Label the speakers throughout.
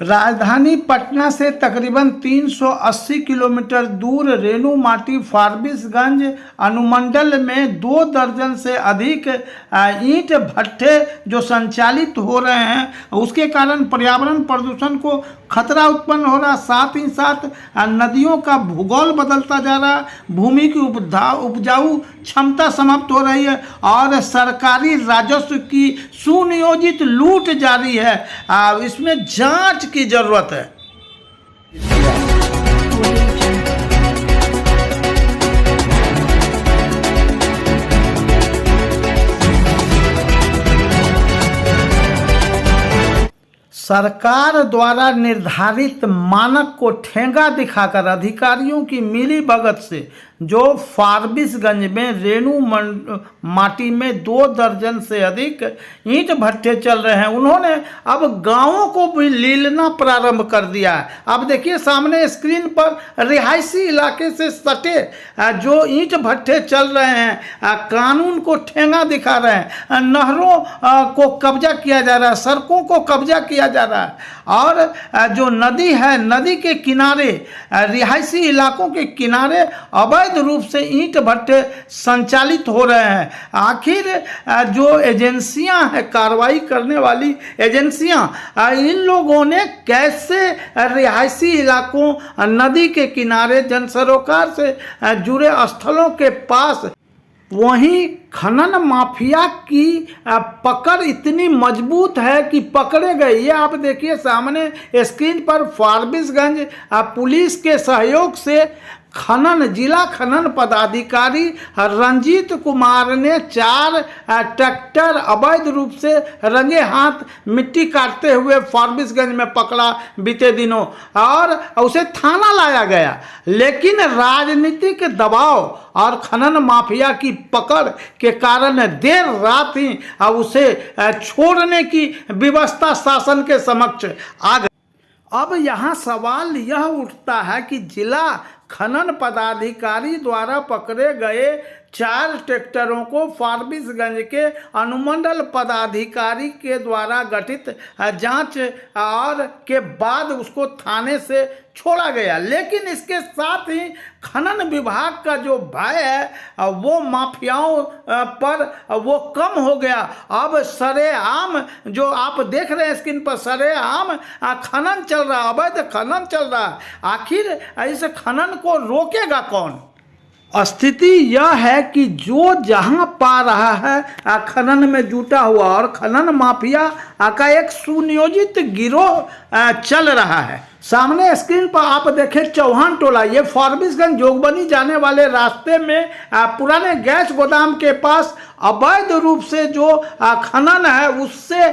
Speaker 1: राजधानी पटना से तकरीबन 380 किलोमीटर दूर रेणु माटी फारबिसगंज अनुमंडल में 2 दर्जन से अधिक ईंट भट्ठे जो संचालित हो रहे हैं, उसके कारण पर्यावरण प्रदूषण को खतरा उत्पन्न हो रहा। साथ ही साथ नदियों का भूगोल बदलता जा रहा, भूमि की उपजाऊ क्षमता समाप्त हो रही है और सरकारी राजस्व की सुनियोजित लूट जारी है। इसमें जांच की जरूरत है। सरकार द्वारा निर्धारित मानक को ठेंगा दिखाकर अधिकारियों की मिलीभगत से जो फारबिसगंज में रेणु माटी में 2 दर्जन से अधिक ईंट भट्ठे चल रहे हैं, उन्होंने अब गांवों को भी लीलना प्रारंभ कर दिया है। अब देखिए सामने स्क्रीन पर रिहायशी इलाके से सटे जो ईंट भट्ठे चल रहे हैं, कानून को ठेंगा दिखा रहे हैं, नहरों को कब्जा किया जा रहा है, सड़कों को कब्जा किया जा रहा है और जो नदी है, नदी के किनारे रिहायशी इलाकों के किनारे अवैध रूप से ईंट भट्ठे संचालित हो रहे हैं। आखिर जो एजेंसियां हैं, कार्रवाई करने वाली एजेंसियां, इन लोगों ने कैसे रिहायशी इलाकों, नदी के किनारे, जन सरोकार से जुड़े स्थलों के पास, वहीं खनन माफिया की पकड़ इतनी मजबूत है कि पकड़े गए। ये आप देखिए सामने स्क्रीन पर फारबिसगंज पुलिस के सहयोग से जिला खनन पदाधिकारी रंजीत कुमार ने 4 ट्रैक्टर अवैध रूप से रंगे हाथ मिट्टी काटते हुए फारबिसगंज में पकड़ा बीते दिनों और उसे थाना लाया गया। लेकिन राजनीतिक दबाव और खनन माफिया की पकड़ के कारण देर रात ही उसे छोड़ने की व्यवस्था शासन के समक्ष आ गई। अब यहाँ सवाल यह उठता है कि जिला खनन पदाधिकारी द्वारा पकड़े गए 4 ट्रैक्टरों को फारबिसगंज के अनुमंडल पदाधिकारी के द्वारा गठित जांच और के बाद उसको थाने से छोड़ा गया। लेकिन इसके साथ ही खनन विभाग का जो भय है वो माफियाओं पर वो कम हो गया। अब सरेआम जो आप देख रहे हैं स्क्रीन पर, सरेआम खनन चल रहा, अवैध खनन चल रहा। आखिर इस खनन को रोकेगा कौन? स्थिति यह है कि जो जहां पा रहा है खनन में जुटा हुआ और खनन माफिया का एक सुनियोजित गिरोह चल रहा है। सामने स्क्रीन पर आप देखें चौहान टोला, ये फारबिसगंज जोगबनी जाने वाले रास्ते में पुराने गैस गोदाम के पास अवैध रूप से जो खनन है उससे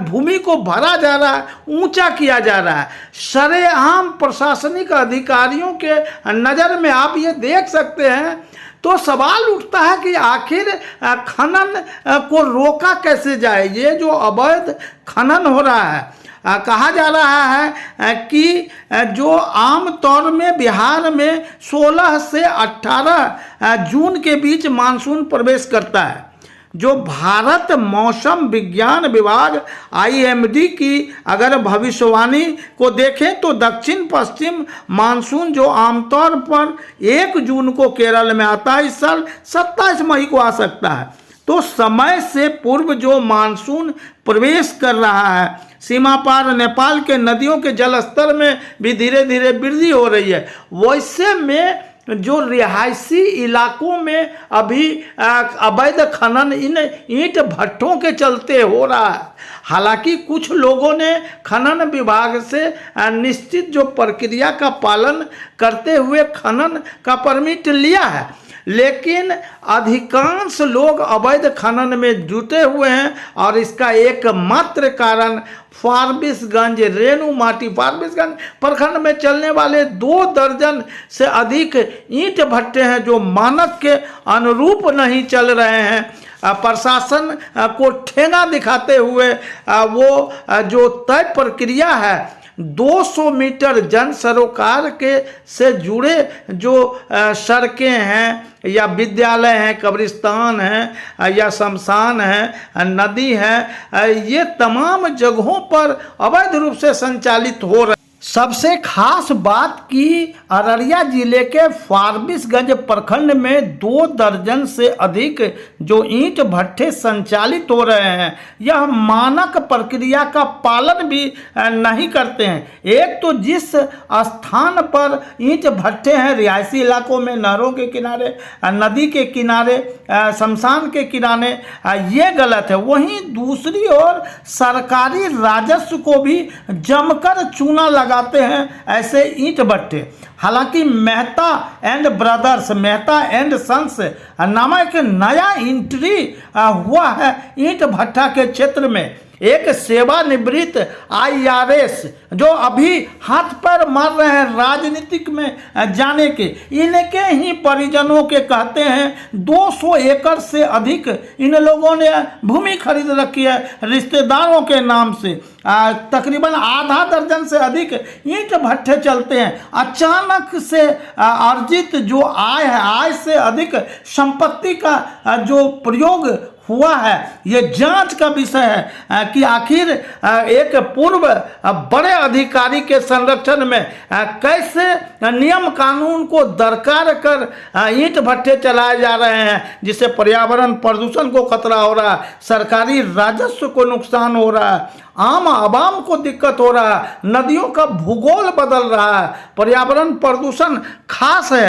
Speaker 1: भूमि को भरा जा रहा है, ऊंचा किया जा रहा है। सरेआम प्रशासनिक अधिकारियों के नज़र में आप ये देख सकते हैं। तो सवाल उठता है कि आखिर खनन को रोका कैसे जाए। ये जो अवैध खनन हो रहा है, कहा जा रहा है कि जो आम तौर में बिहार में 16 से 18 जून के बीच मानसून प्रवेश करता है। जो भारत मौसम विज्ञान विभाग IMD की अगर भविष्यवाणी को देखें तो दक्षिण पश्चिम मानसून जो आमतौर पर 1 जून को केरल में आता है, इस साल 27 मई को आ सकता है। तो समय से पूर्व जो मानसून प्रवेश कर रहा है, सीमा पार नेपाल के नदियों के जलस्तर में भी धीरे धीरे वृद्धि हो रही है। वैसे में जो रिहायशी इलाकों में अभी अवैध खनन इन ईंट भट्ठों के चलते हो रहा है। हालांकि कुछ लोगों ने खनन विभाग से निश्चित जो प्रक्रिया का पालन करते हुए खनन का परमिट लिया है, लेकिन अधिकांश लोग अवैध खनन में जुटे हुए हैं और इसका एकमात्र कारण फारबिसगंज रेणु माटी फारबिसगंज प्रखंड में चलने वाले 2 दर्जन से अधिक ईंट भट्टे हैं जो मानक के अनुरूप नहीं चल रहे हैं। प्रशासन को ठेंगा दिखाते हुए वो जो तय प्रक्रिया है 200 मीटर जन सरोकार के से जुड़े जो सड़कें हैं या विद्यालय हैं, कब्रिस्तान हैं या शमशान है, नदी है, ये तमाम जगहों पर अवैध रूप से संचालित हो रहे। सबसे खास बात कि अररिया जिले के फारबिसगंज प्रखंड में 2 दर्जन से अधिक जो ईंट भट्ठे संचालित हो रहे हैं, यह मानक प्रक्रिया का पालन भी नहीं करते हैं। एक तो जिस स्थान पर ईंट भट्ठे हैं रिहायशी इलाकों में, नहरों के किनारे, नदी के किनारे, शमशान के किनारे, ये गलत है। वहीं दूसरी ओर सरकारी राजस्व को भी जमकर चूना लगाते हैं ऐसे ईंट भट्टे। हालांकि Mehta and brothers, Mehta and sons नामक एक नया एंट्री हुआ है ईंट भट्टा के क्षेत्र में। एक सेवानिवृत्त IRS जो अभी हाथ पर मार रहे हैं राजनीतिक में जाने के, इनके ही परिजनों के कहते हैं 200 एकड़ से अधिक इन लोगों ने भूमि खरीद रखी है रिश्तेदारों के नाम से। तकरीबन आधा दर्जन से अधिक ईंट भट्ठे चलते हैं। अचानक से अर्जित जो आय है, आय से अधिक संपत्ति का जो प्रयोग हुआ है, ये जांच का विषय है कि आखिर एक पूर्व बड़े अधिकारी के संरक्षण में कैसे नियम कानून को दरकार कर ईंट भट्ठे चलाए जा रहे हैं, जिससे पर्यावरण प्रदूषण को खतरा हो रहा है, सरकारी राजस्व को नुकसान हो रहा है, आम आवाम को दिक्कत हो रहा है, नदियों का भूगोल बदल रहा है, पर्यावरण प्रदूषण खास है।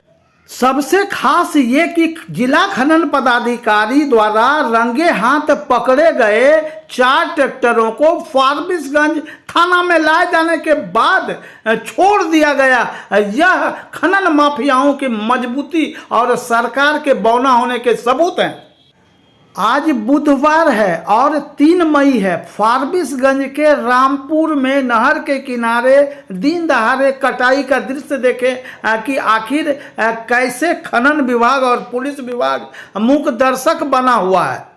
Speaker 1: सबसे खास ये कि जिला खनन पदाधिकारी द्वारा रंगे हाथ पकड़े गए 4 ट्रैक्टरों को फारबिसगंज थाना में लाए जाने के बाद छोड़ दिया गया। यह खनन माफियाओं की मजबूती और सरकार के बौना होने के सबूत हैं। आज बुधवार है और 3 मई है। फारबिसगंज के रामपुर में नहर के किनारे दिन दहाड़े कटाई का दृश्य देखें कि आखिर कैसे खनन विभाग और पुलिस विभाग मूक दर्शक बना हुआ है।